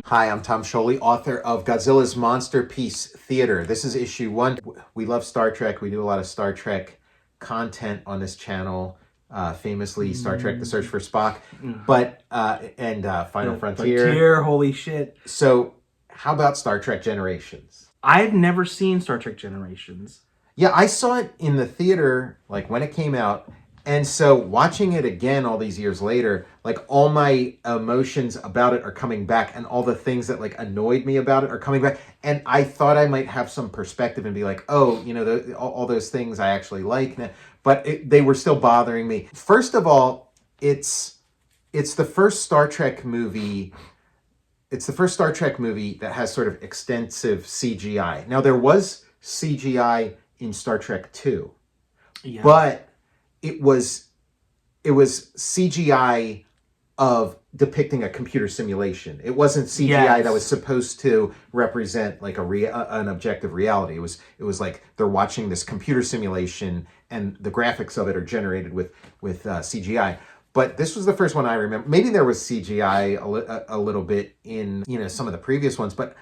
Hi, I'm Tom Scioli, author of Godzilla's Monsterpiece Theater. This is issue 1. We love Star Trek. We do a lot of Star Trek content on this channel. Famously, Star Trek: The Search for Spock, and Final Frontier. Holy shit! So, how about Star Trek Generations? I've never seen Star Trek Generations. Yeah, I saw it in the theater, like when it came out. And so watching it again all these years later, like all my emotions about it are coming back, and all the things that like annoyed me about it are coming back. And I thought I might have some perspective and be like, oh, you know, all those things I actually like. But they were still bothering me. First of all, it's the first Star Trek movie. It's the first Star Trek movie that has sort of extensive CGI. Now, there was CGI in Star Trek 2, but it was CGI of depicting a computer simulation. It wasn't CGI that was supposed to represent like an objective reality. It was like they're watching this computer simulation, and the graphics of it are generated with CGI. But this was the first one I remember. Maybe there was CGI a little bit in some of the previous ones, but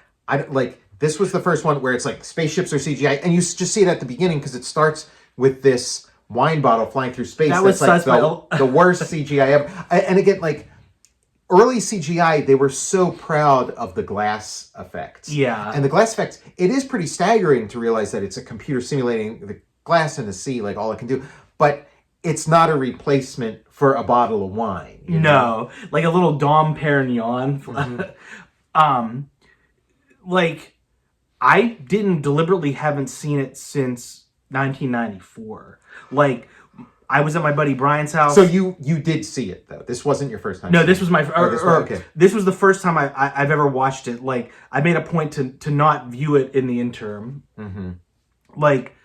this was the first one where it's like spaceships are CGI, and you just see it at the beginning because it starts with this wine bottle flying through space. That's like the worst CGI ever. And again, like early CGI, they were so proud of the glass effects. Yeah. And the glass effects, it is pretty staggering to realize that it's a computer simulating the glass in the sea, like all it can do. But it's not a replacement for a bottle of wine. No, like a little Dom Perignon. Mm-hmm. Like I haven't seen it since 1994. Like, I was at my buddy Brian's house. So you did see it though. This wasn't your first time. No, this was my okay. This was the first time I've ever watched it. Like, I made a point to not view it in the interim. Mm-hmm. Like,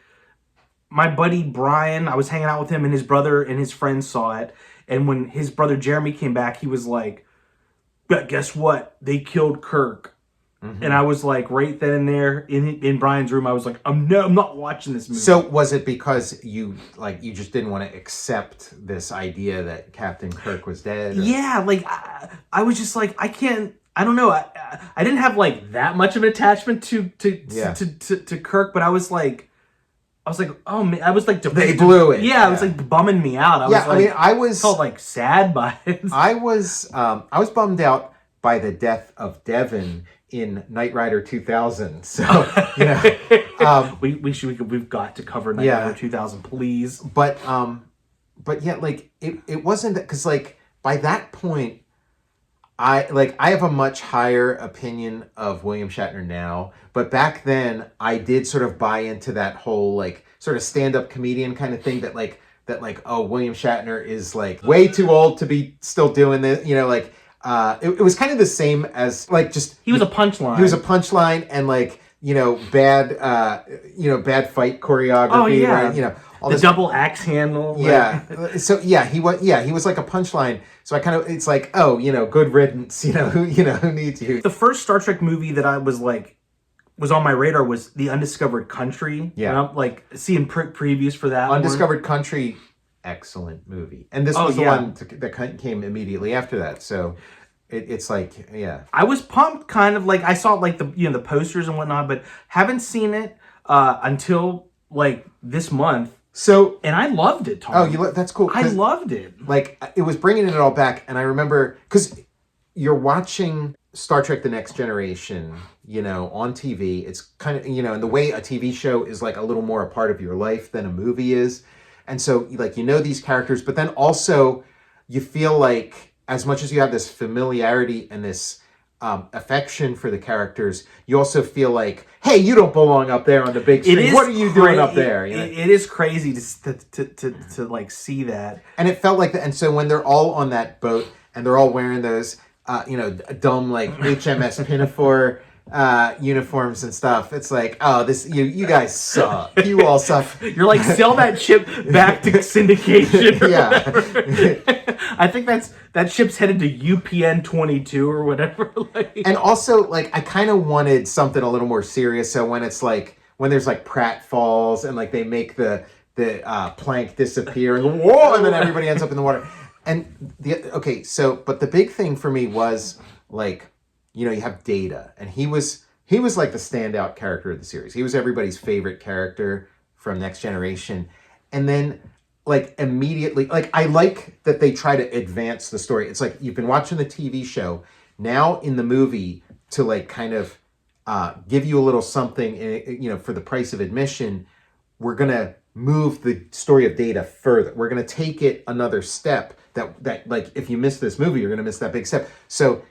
my buddy Brian, I was hanging out with him, and his brother and his friends saw it. And when his brother Jeremy came back, he was like, "But guess what? They killed Kirk." Mm-hmm. And I was like, right then and there in Brian's room, I was like, I'm not watching this movie. So was it because you just didn't want to accept this idea that Captain Kirk was dead? Or? Yeah, like I was just like, I don't know. I didn't have like that much of an attachment to Kirk, but I was like, oh man, I was like, they blew it. Yeah, it was like bumming me out. I felt like sad by it. I was bummed out by the death of Devon in Knight Rider 2000. So, we've got to cover Knight Rider 2000, please. But yeah, like it wasn't that, because like by that point, I have a much higher opinion of William Shatner now, but back then I did sort of buy into that whole like sort of stand-up comedian kind of thing that oh, William Shatner is like way too old to be still doing this, it was kind of the same as like just he was a punchline. He was a punchline, and like bad fight choreography. Oh yeah, right? The double axe handle. Yeah. So he was like a punchline. So I kind of, it's like, oh, good riddance. Who needs you? The first Star Trek movie that I was on my radar was The Undiscovered Country. Yeah. And I'm like seeing previews for that. Undiscovered Country. Excellent movie, and this was the one that came immediately after that. So it's like, yeah, I was pumped, kind of like I saw like the posters and whatnot, but haven't seen it until like this month. So, and I loved it, Tom. Oh, that's cool. I loved it. Like, it was bringing it all back, and I remember because you're watching Star Trek: The Next Generation, on TV. It's kind of and the way a TV show is like a little more a part of your life than a movie is. And so, like, these characters, but then also you feel like as much as you have this familiarity and this affection for the characters, you also feel like, hey, you don't belong up there on the big screen. What are you doing up there? It is crazy to like see that. And it felt like that. And so when they're all on that boat and they're all wearing those, dumb like HMS Pinafore uniforms and stuff, it's like, oh, this you guys suck. You all suck. You're like, sell that ship back to syndication. Yeah. I think that ship's headed to UPN 22 or whatever. And also, like, I kind of wanted something a little more serious. So when it's like when there's like pratfalls and like they make the plank disappear and whoa, and then everybody ends up in the water. And but the big thing for me was like you know, you have Data, and he was like the standout character of the series. He was everybody's favorite character from Next Generation. And then like immediately, like I like that they try to advance the story. It's like you've been watching the TV show, now in the movie, to like kind of give you a little something, you know, for the price of admission, we're gonna move the story of Data further. We're gonna take it another step. That like if you miss this movie, you're gonna miss that big step. So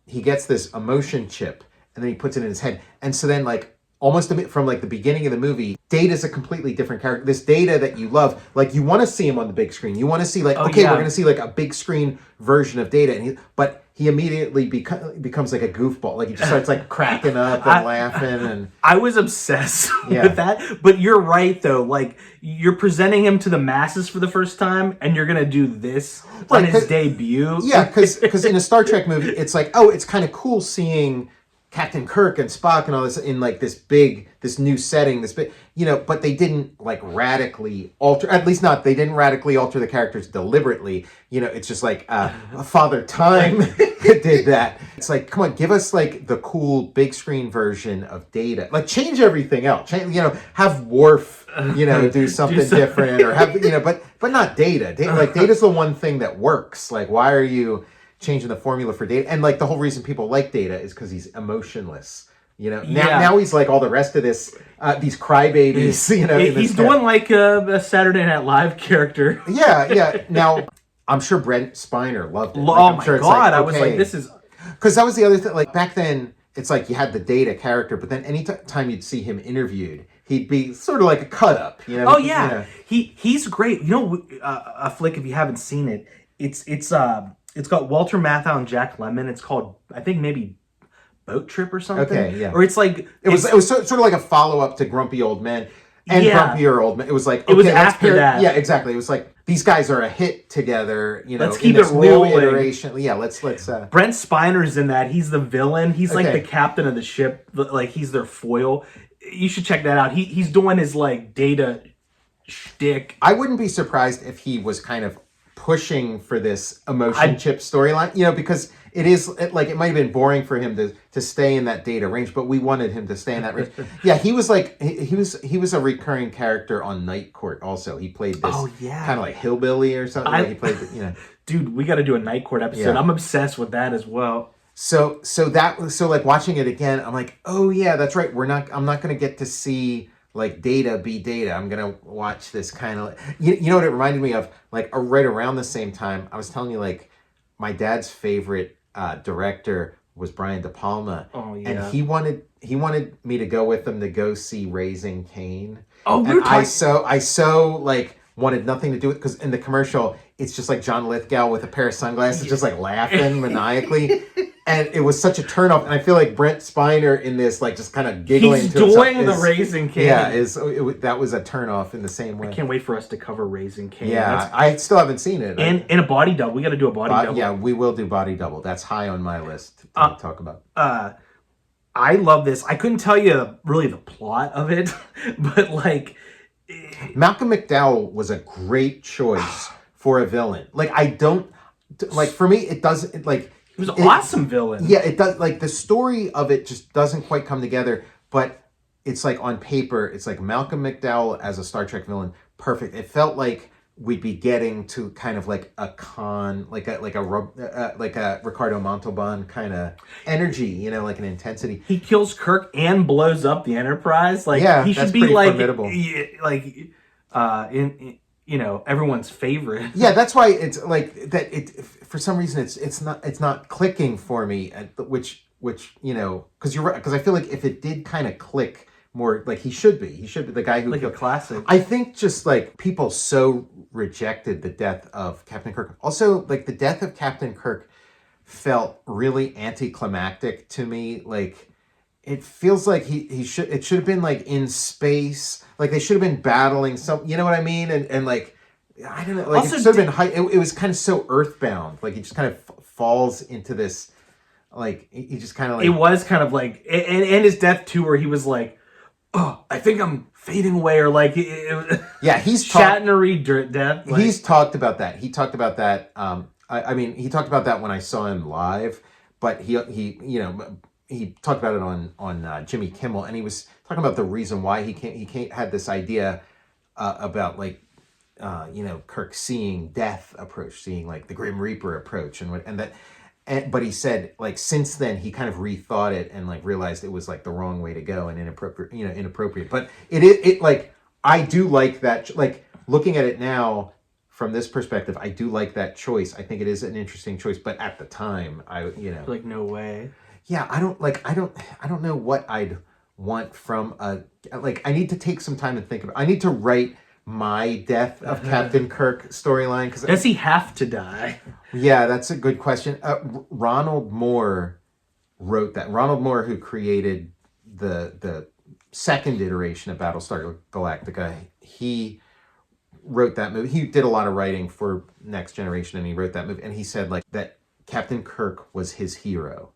he gets this emotion chip, and then he puts it in his head, and so then like almost from like the beginning of the movie, Data's a completely different character. This Data that you love, like you want to see him on the big screen. You want to see like, we're going to see like a big screen version of Data, but he immediately becomes like a goofball. Like he just starts like cracking up and laughing. And I was obsessed with that. But you're right though. Like you're presenting him to the masses for the first time, and you're gonna do this on his debut. Yeah, because in a Star Trek movie, it's like, oh, it's kind of cool seeing Captain Kirk and Spock and all this in like this new setting, this big, you know, but they didn't like radically alter, at least not, they didn't radically alter the characters deliberately. You know, it's just like Father Time did that. It's like, come on, give us like the cool big screen version of Data. Like change everything else. You know, have Worf, you know, do something different, or have, you know, but not Data. Like Data's the one thing that works. Like, why are you changing the formula for Data? And like the whole reason people like Data is because he's emotionless. You know, now he's like all the rest of this, these crybabies. You know, he's doing like a Saturday Night Live character. Yeah. Now, I'm sure Brent Spiner loved it. Oh my god! Like, I was like, this is because that was the other thing. Like back then, it's like you had the Data character, but then any time you'd see him interviewed, he'd be sort of like a cut up. You know? Oh yeah, you know? He's great. You know, a flick, if you haven't seen it, it's got Walter Matthau and Jack Lemmon. It's called, I think, maybe Boat Trip or something. Okay, yeah. Or it's like it was sort of like a follow up to Grumpy Old Men and Grumpier Old Men. It was like it was after that. Yeah, exactly. It was like these guys are a hit together. You know, let's keep it rolling. New iteration. Yeah, let's. Brent Spiner's in that. He's the villain. He's like the captain of the ship. Like he's their foil. You should check that out. He's doing his like Data shtick. I wouldn't be surprised if he was kind of pushing for this emotion chip storyline, you know, because it might have been boring for him to stay in that Data range, but we wanted him to stay in that range. Yeah, he was like he was a recurring character on Night Court also. He played this kind of like hillbilly or something. He played, you know. Dude, we got to do a Night Court episode. I'm obsessed with that as well. So like watching it again, I'm like, oh yeah, that's right. I'm not going to get to see like Data be Data. I'm gonna watch this kind of, you know what it reminded me of, like right around the same time I was telling you, like my dad's favorite director was Brian De Palma. Oh yeah. And he wanted me to go with him to go see Raising Cain. Oh, and I so like wanted nothing to do with, because in the commercial it's just like John Lithgow with a pair of sunglasses just like laughing maniacally. And it was such a turnoff, and I feel like Brent Spiner in this, like, just kind of giggling. He's doing the Raising Cain. Yeah, that was a turnoff in the same way. I can't wait for us to cover Raising Cain. Yeah, I still haven't seen it. And in a body double, we got to do a body double. Yeah, we will do body double. That's high on my list to talk about. I love this. I couldn't tell you really the plot of it, but like, Malcolm McDowell was a great choice for a villain. Like, for me, it doesn't like. He was an awesome villain. Yeah, it does. Like the story of it just doesn't quite come together. But it's like on paper, it's like Malcolm McDowell as a Star Trek villain, perfect. It felt like we'd be getting to kind of like a Khan, like a Ricardo Montalban kind of energy, you know, like an intensity. He kills Kirk and blows up the Enterprise. Like he should be like formidable. You know, everyone's favorite. Yeah, that's why it's like that. For some reason it's not clicking for me. Which you know, because you're right. Because I feel like if it did kind of click more, like he should be the guy who like a classic. I think just like people so rejected the death of Captain Kirk. Also, like the death of Captain Kirk felt really anticlimactic to me. Like it feels like it should have been like in space. Like they should have been battling some, you know what I mean? And like, I don't know, like also, it should have been high. It was kind of so earthbound. Like he just kind of falls into this, like he just kind of like. It was kind of like, and his death too, where he was like, oh, I think I'm fading away, or like. Yeah, he's Shatnery death. Like, he's talked about that. He talked about that. I mean, he talked about that when I saw him live. but he talked about it on Jimmy Kimmel, and he was talking about the reason why he had this idea about like Kirk seeing death approach, seeing like the Grim Reaper approach, but he said like since then he kind of rethought it and like realized it was like the wrong way to go and inappropriate. But it like I do like that, like looking at it now from this perspective, I do like that choice. I think it is an interesting choice, but at the time like no way. Yeah, I don't know what I'd want from I need to take some time and think about. I need to write my death of Captain Kirk storyline, because does he have to die? Yeah, that's a good question. Ronald Moore wrote that. Ronald Moore, who created the second iteration of Battlestar Galactica, he wrote that movie. He did a lot of writing for Next Generation, and he wrote that movie. And he said like that Captain Kirk was his hero,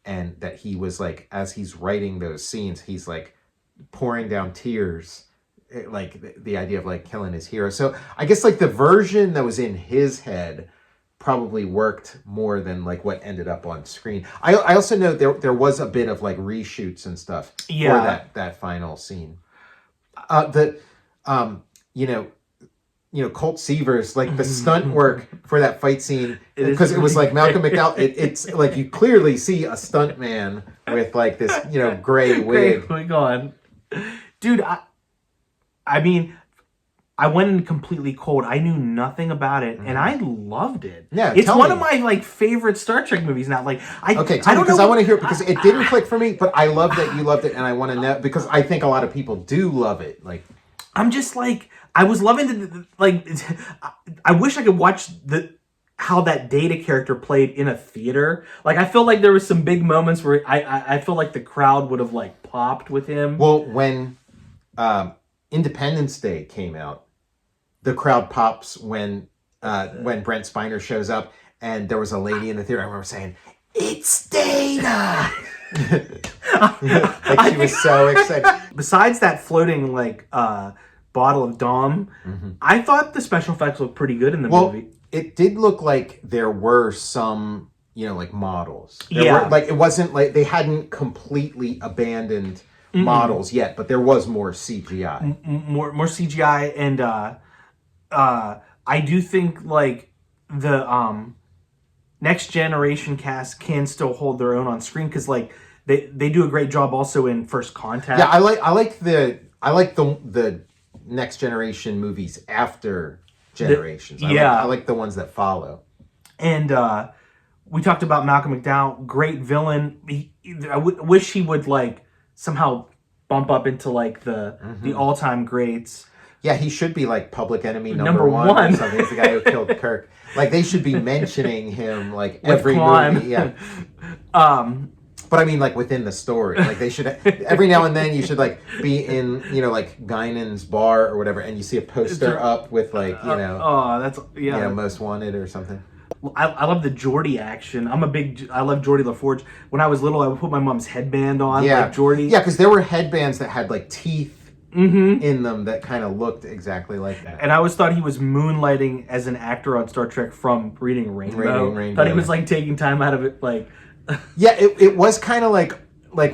and that he was like, as he's writing those scenes, he's like pouring down tears, like the idea of like killing his hero. So I guess like the version that was in his head probably worked more than like what ended up on screen. I also know there was a bit of like reshoots and stuff for that final scene. Colt Seavers, like the stunt work for that fight scene, because it was like Malcolm McDowell. It's like you clearly see a stunt man with like this gray wig. Gray wig on, dude. I mean, I went in completely cold. I knew nothing about it, and I loved it. Yeah, it's one of my like favorite Star Trek movies now. Like, I want to hear it, because it didn't click for me, but I love that you loved it, and I want to know, because I think a lot of people do love it. Like, I'm just like, I was loving I wish I could watch how that Data character played in a theater. Like, I feel like there was some big moments where I feel like the crowd would have like popped with him. Well, when Independence Day came out, the crowd pops when Brent Spiner shows up, and there was a lady in the theater. I remember saying, "It's Data!" Like, she was so excited. Besides that floating like bottle of Dom, I thought the special effects looked pretty good in the movie. It did look like there were some, like models. It wasn't like they hadn't completely abandoned models yet, but there was more CGI. More CGI, and I do think like the Next Generation cast can still hold their own on screen, because like they do a great job also in First Contact. Yeah, I like the Next Generation movies after Generations. I like the ones that follow. And we talked about Malcolm McDowell, great villain. I wish he would like somehow bump up into like the all-time greats. Yeah, he should be like Public Enemy number one or something. He's the guy who killed Kirk. Like, they should be mentioning him like every movie. Yeah. But I mean, like, within the story, like, they should every now and then you should like be in like Guinan's bar or whatever, and you see a poster up with like Most Wanted or something. I love the Geordie action. I love Geordie LaForge. When I was little, I would put my mom's headband on, like Geordie. Yeah, because there were headbands that had like teeth in them that kind of looked exactly like that. And I always thought he was moonlighting as an actor on Star Trek from Reading Rainbow. Thought he was like taking time out of it, like. Yeah, it was kind of like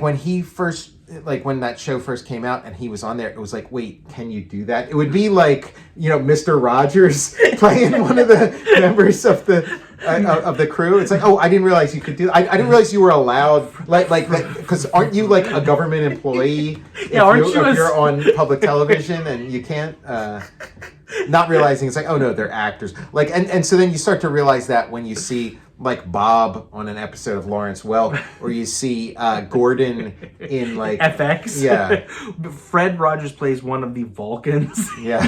when he first, like when that show first came out and he was on there, it was like, wait, can you do that? It would be like, Mr. Rogers playing one of the members of the crew. It's like, oh, I didn't realize you could do that. I didn't realize you were allowed like that, because aren't you like a government employee if you're on public television and you can't not realizing it's like, oh no, they're actors. Like, and so then you start to realize that when you see like Bob on an episode of Lawrence Welk, or you see Gordon in like FX. Yeah. Fred Rogers plays one of the Vulcans. Yeah.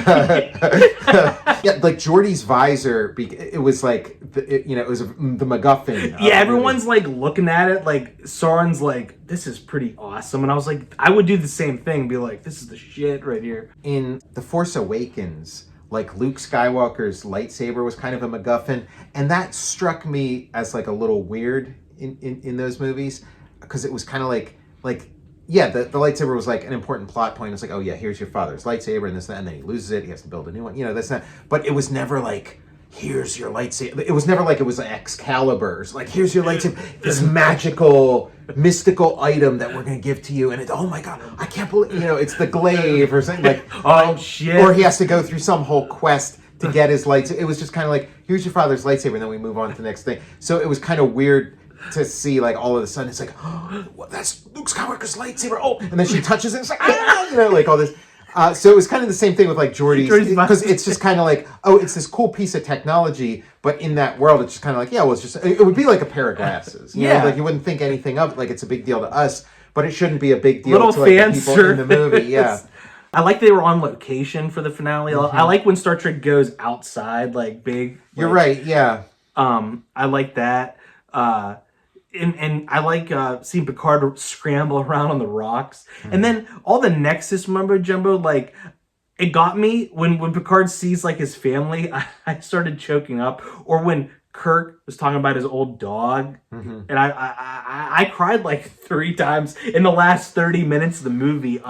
Yeah, like Geordie's visor, it was like, it was the MacGuffin. Yeah, everyone's like looking at it, like Soren's like, this is pretty awesome. And I was like, I would do the same thing, be like, this is the shit right here. In The Force Awakens, like Luke Skywalker's lightsaber was kind of a MacGuffin, and that struck me as like a little weird in those movies, because it was kind of like the lightsaber was like an important plot point. It's like, oh yeah, here's your father's lightsaber and this and that, and then he loses it, he has to build a new one. That's not. But it was never like here's your lightsaber. It was never like it was Excalibur's. Like, here's your lightsaber, this magical, mystical item that we're gonna give to you, and oh my god, I can't believe it's the glaive or something like. Oh shit! Or he has to go through some whole quest to get his lightsaber. It was just kind of like, here's your father's lightsaber, and then we move on to the next thing. So it was kind of weird to see, like, all of a sudden it's like, oh, that's Luke Skywalker's lightsaber. Oh, and then she touches it. It's like, like all this. So it was kind of the same thing with like Geordie's, because it's just kind of like, oh, it's this cool piece of technology, but in that world, it's just kind of like, yeah, well, it would be like a pair of glasses. You know? Like you wouldn't think anything of it, like it's a big deal to us, but it shouldn't be a big deal to like the people in the movie. Yeah. I like they were on location for the finale. I like when Star Trek goes outside, like big. You're right. Yeah. I like that. And I like seeing Picard scramble around on the rocks. And then all the Nexus mumbo jumbo, like, it got me when Picard sees, like, his family. I started choking up. Or when Kirk was talking about his old dog. And I cried, like, 3 times in the last 30 minutes of the movie.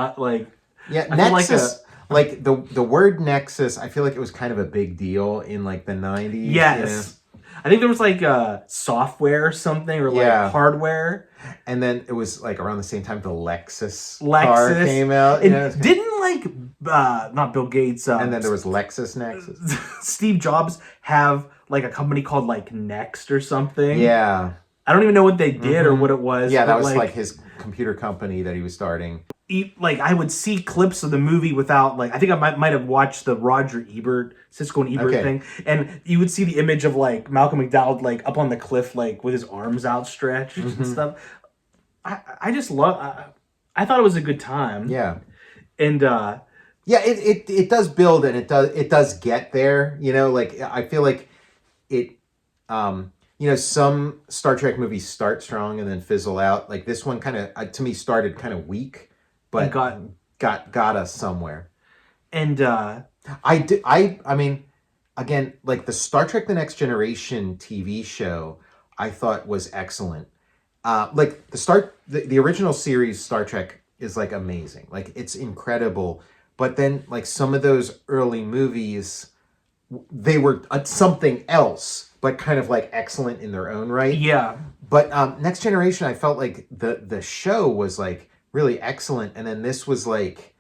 Yeah, Nexus... Like, the word Nexus, I feel like it was kind of a big deal in, like, the 90s. Yes. I think there was like software or something, or like hardware. And then it was like around the same time the Lexus car came out. And didn't like, not Bill Gates. And then there was Lexus Nexus. Steve Jobs have like a company called like Next or something. Yeah. I don't even know what they did or what it was. Yeah, that was like his computer company that he was starting. Like, I would see clips of the movie without, like, I think I might have watched the Roger Ebert, Siskel and Ebert thing, and you would see the image of, like, Malcolm McDowell, like, up on the cliff, like, with his arms outstretched and stuff. I just love, I thought it was a good time. Yeah. And, yeah, it does build, and it does get there, like, I feel like it, some Star Trek movies start strong and then fizzle out. Like, this one kind of, to me, started kind of weak. But got us somewhere. And I mean, again, like the Star Trek The Next Generation TV show, I thought was excellent. Like the original series Star Trek is like amazing. Like, it's incredible. But then like some of those early movies, they were something else, but kind of like excellent in their own right. Yeah. But Next Generation, I felt like the show was like really excellent, and then this was like,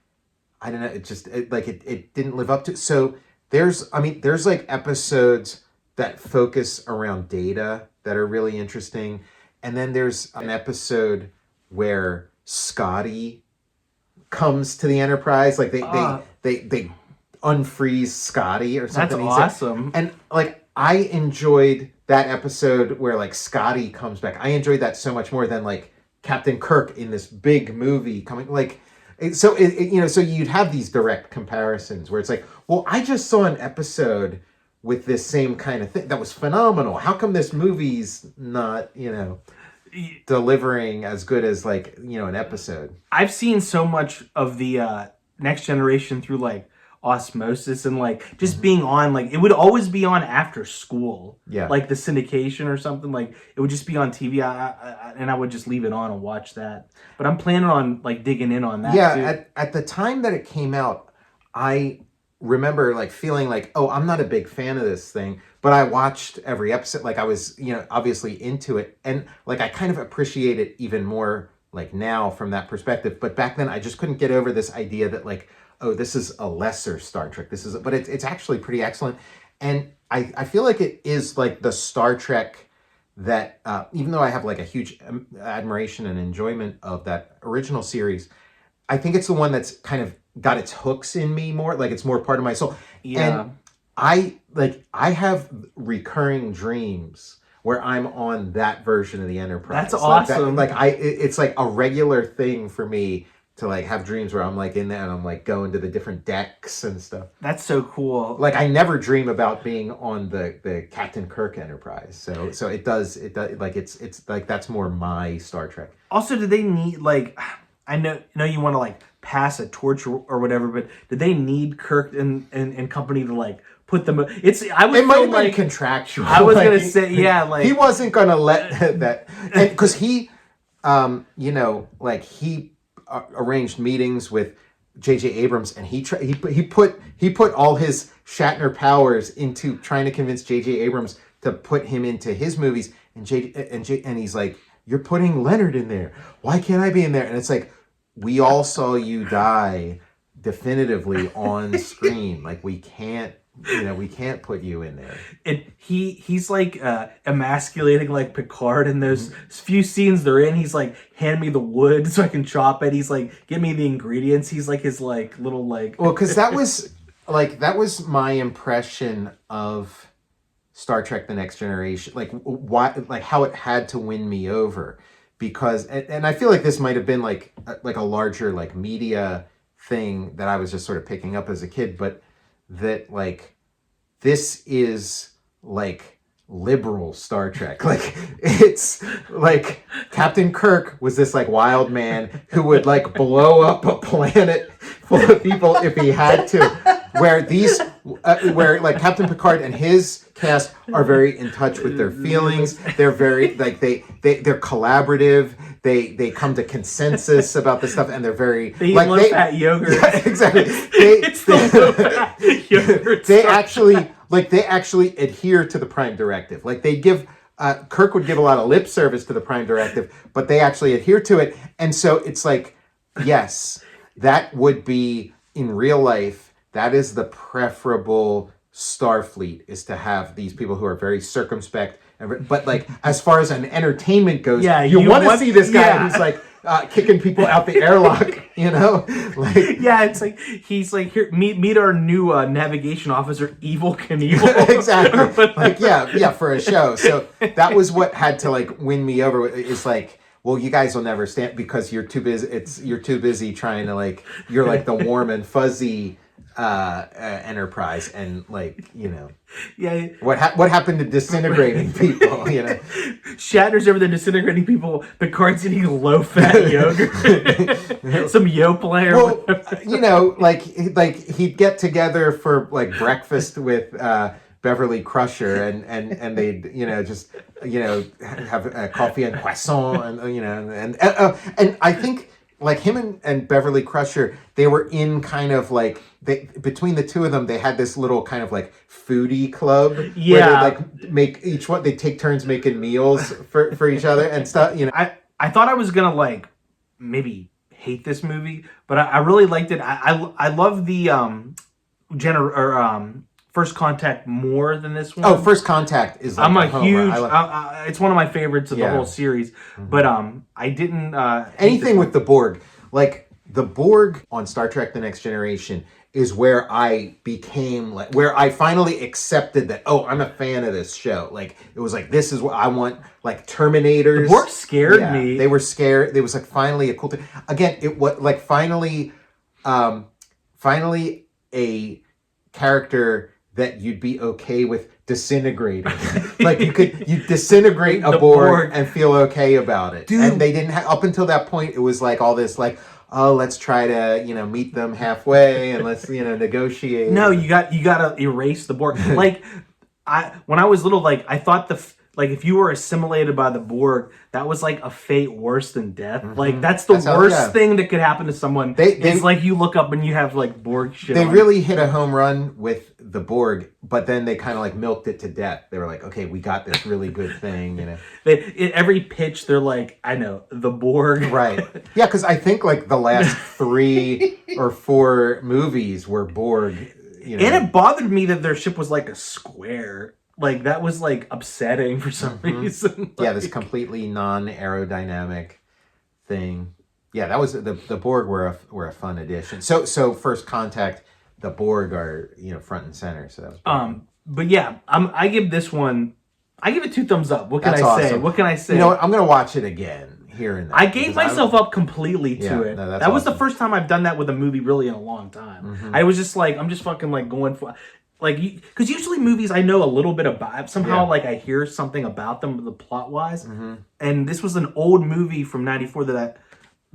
I don't know, it didn't live up to. So there's like episodes that focus around Data that are really interesting, and then there's an episode where Scotty comes to the Enterprise, like they unfreeze Scotty or something. That's awesome. And like, I enjoyed that episode where like Scotty comes back. I enjoyed that so much more than like Captain Kirk in this big movie coming, like, so so you'd have these direct comparisons where it's like, well, I just saw an episode with this same kind of thing that was phenomenal. How come this movie's not, delivering as good as like, an episode? I've seen so much of the Next Generation through like osmosis and like just being on, like, it would always be on after school, like the syndication or something. Like, it would just be on TV, and I would just leave it on and watch that. But I'm planning on like digging in on that too. At the time that it came out, I remember like feeling like, oh, I'm not a big fan of this thing, but I watched every episode. Like, I was obviously into it, and like I kind of appreciate it even more like now from that perspective. But back then I just couldn't get over this idea that like, oh, this is a lesser Star Trek. But it's actually pretty excellent. And I feel like it is like the Star Trek that, even though I have like a huge admiration and enjoyment of that original series, I think it's the one that's kind of got its hooks in me more, like it's more part of my soul. Yeah. And I have recurring dreams where I'm on that version of the Enterprise. That's awesome. It's like a regular thing for me to like have dreams where I'm like in there and I'm like going to the different decks and stuff. That's so cool. Like, I never dream about being on the Captain Kirk Enterprise. So it does like it's like that's more my Star Trek. Also, do they need, like, I know you want to like pass a torch or whatever, but did they need Kirk and company to like put them? It might have been contractual. I was gonna say, yeah, like he wasn't gonna let that, because he, he arranged meetings with J.J. Abrams, and he put all his Shatner powers into trying to convince J.J. Abrams to put him into his movies, and he's like, "You're putting Leonard in there. Why can't I be in there?" And it's like, we all saw you die definitively on screen. Like, we can't put you in there. And he's like emasculating like Picard in those few scenes they're in. He's like, hand me the wood so I can chop it. He's like, give me the ingredients. He's like his like little like. Well, because that was my impression of Star Trek: The Next Generation. Like, why, like how it had to win me over, because and I feel like this might have been like a larger like media thing that I was just sort of picking up as a kid, but that like this is like liberal Star Trek. Like, it's like Captain Kirk was this like wild man who would like blow up a planet full of people if he had to, where like Captain Picard and his cast are very in touch with their feelings. They're very like they're collaborative. They come to consensus about this stuff, and they're very they like low fat yogurt. Yeah, exactly. It's the low fat yogurt. They actually adhere to the Prime Directive. Like, they give Kirk would give a lot of lip service to the Prime Directive, but they actually adhere to it. And so it's like, yes, that would be in real life. That is the preferable Starfleet, is to have these people who are very circumspect. But like, as far as an entertainment goes, you want to see this guy who's like kicking people out the airlock, you know? Like, yeah, it's like he's like, here, meet our new navigation officer, Evil Knievel. Exactly. Like, yeah, for a show. So that was what had to like win me over. It's like, well, you guys will never stand because you're too busy. You're too busy trying to like, you're like the warm and fuzzy Enterprise, and like, you know, yeah, what happened to disintegrating people, you know? Shatner's over there disintegrating people. Picard's eating low fat yogurt, some Yoplait. Well, you know, like he'd get together for like breakfast with Beverly Crusher, and they'd, you know, just, you know, have coffee and croissant, and you know, and I think like him and Beverly Crusher, they were in kind of like, between the two of them, they had this little kind of like foodie club where they like make each one, they take turns making meals for each other and stuff, you know. I thought I was gonna like maybe hate this movie, but I really liked it. I love the First Contact more than this one. Oh, First Contact is like I'm a huge. It's one of my favorites of the whole series. Mm-hmm. But I didn't anything with the Borg. Like, the Borg on Star Trek: The Next Generation is where I became like, where I finally accepted that, oh, I'm a fan of this show. Like, it was like, this is what I want. Like, Terminators. The Borg scared me. They were scared. It was like finally a cool thing. Again, it was like finally a character that you'd be okay with disintegrating. Like, you disintegrate a Borg and feel okay about it. Dude. And they didn't up until that point, it was like all this like, oh, let's try to, you know, meet them halfway and let's, you know, negotiate. No, you got to erase the Borg. Like, when I was little, like, I thought like, if you were assimilated by the Borg, that was like a fate worse than death. Mm-hmm. Like, that's the worst thing that could happen to someone. It's like you look up and you have like Borg shit. They really hit a home run with the Borg, but then they kind of like milked it to death. They were like, okay, we got this really good thing, you know. Every pitch, they're like, I know, the Borg. Right. Yeah, because I think like the last 3 or 4 movies were Borg. You know. And it bothered me that their ship was like a square. Like, that was like upsetting for some reason. Like, yeah, this completely non-aerodynamic thing. Yeah, that was the Borg were a fun addition. So First Contact, the Borg are, you know, front and center. So that was fun. But yeah, I give this one, I give it 2 thumbs up. What can I say? What can I say? You know what? I'm gonna watch it again here and there. I gave myself up completely to it. No, that was the first time I've done that with a movie really in a long time. Mm-hmm. I was just like, I'm just fucking like going for. Like, because usually movies I know a little bit about. Somehow, like, I hear something about them, the plot-wise. Mm-hmm. And this was an old movie from '94 that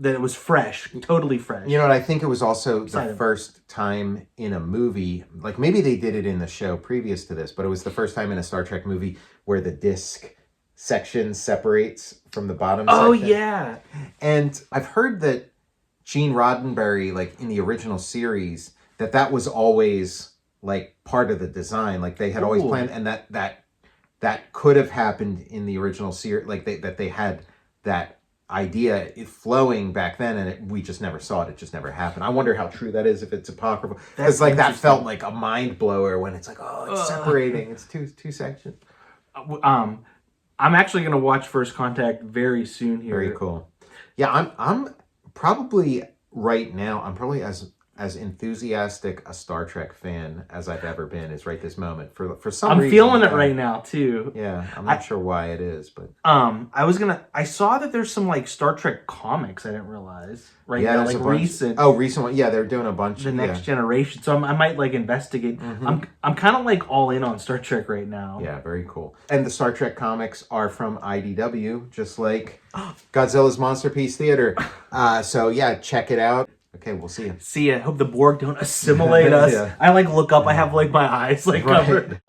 it was fresh, totally fresh. You know what? I think it was also the first time in a movie, like maybe they did it in the show previous to this, but it was the first time in a Star Trek movie where the disc section separates from the bottom section. Oh, yeah. And I've heard that Gene Roddenberry, like in the original series, that was always like part of the design. Like they had always planned, and that could have happened in the original series. Like they had that idea flowing back then, and we just never saw it. It just never happened. I wonder how true that is, if it's apocryphal. Because like that felt like a mind blower when it's like, oh, it's separating. It's two sections. I'm actually going to watch First Contact very soon here. Very cool. Yeah, I'm probably right now. I'm probably as enthusiastic a Star Trek fan as I've ever been. Is right this moment for some reason. I'm feeling it right now too. Yeah, I'm not sure why it is, but I saw that there's some like Star Trek comics I didn't realize. Right now, like recent. Oh, recent one. Yeah, they're doing a bunch. The Next Generation. So I might like investigate. Mm-hmm. I'm kind of like all in on Star Trek right now. Yeah, very cool. And the Star Trek comics are from IDW, just like Godzilla's Monsterpiece Theater. So yeah, check it out. Okay, we'll see you. See ya. Hope the Borg don't assimilate us. Yeah. I like look up. I have like my eyes like covered.